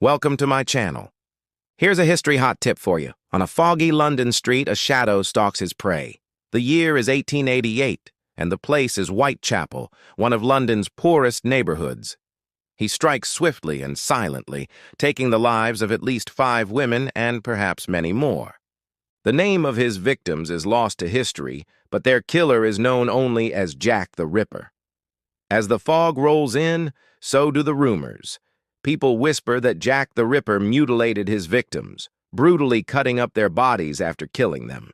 Welcome to my channel. Here's a history hot tip for you. On a foggy London street, a shadow stalks his prey. The year is 1888, and the place is Whitechapel, one of London's poorest neighborhoods. He strikes swiftly and silently, taking the lives of at least 5 women and perhaps many more. The name of his victims is lost to history, but their killer is known only as Jack the Ripper. As the fog rolls in, so do the rumors. People whisper that Jack the Ripper mutilated his victims, brutally cutting up their bodies after killing them.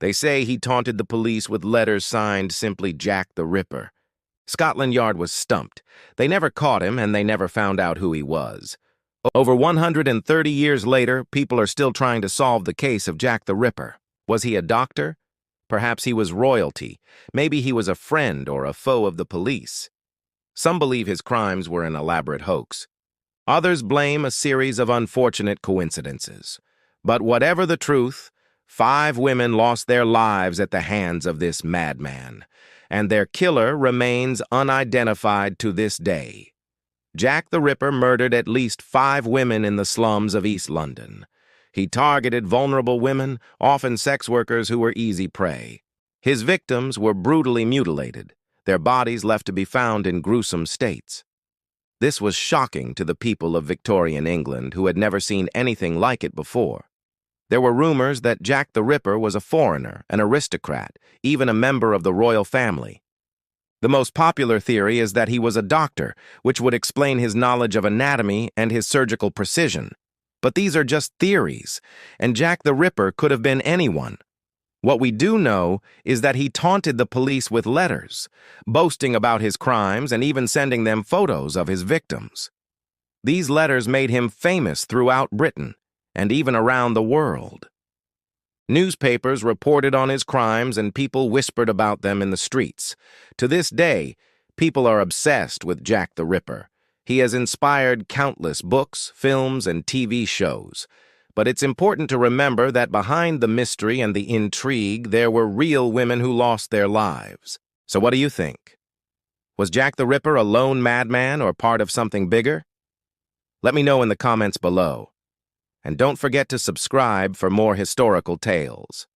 They say he taunted the police with letters signed simply Jack the Ripper. Scotland Yard was stumped. They never caught him, and they never found out who he was. Over 130 years later, people are still trying to solve the case of Jack the Ripper. Was he a doctor? Perhaps he was royalty. Maybe he was a friend or a foe of the police. Some believe his crimes were an elaborate hoax. Others blame a series of unfortunate coincidences. But whatever the truth, 5 women lost their lives at the hands of this madman, and their killer remains unidentified to this day. Jack the Ripper murdered at least 5 women in the slums of East London. He targeted vulnerable women, often sex workers who were easy prey. His victims were brutally mutilated, their bodies left to be found in gruesome states. This was shocking to the people of Victorian England, who had never seen anything like it before. There were rumors that Jack the Ripper was a foreigner, an aristocrat, even a member of the royal family. The most popular theory is that he was a doctor, which would explain his knowledge of anatomy and his surgical precision. But these are just theories, and Jack the Ripper could have been anyone. What we do know is that he taunted the police with letters, boasting about his crimes and even sending them photos of his victims. These letters made him famous throughout Britain and even around the world. Newspapers reported on his crimes and people whispered about them in the streets. To this day, people are obsessed with Jack the Ripper. He has inspired countless books, films, and TV shows. But it's important to remember that behind the mystery and the intrigue, there were real women who lost their lives. So what do you think? Was Jack the Ripper a lone madman or part of something bigger? Let me know in the comments below. And don't forget to subscribe for more historical tales.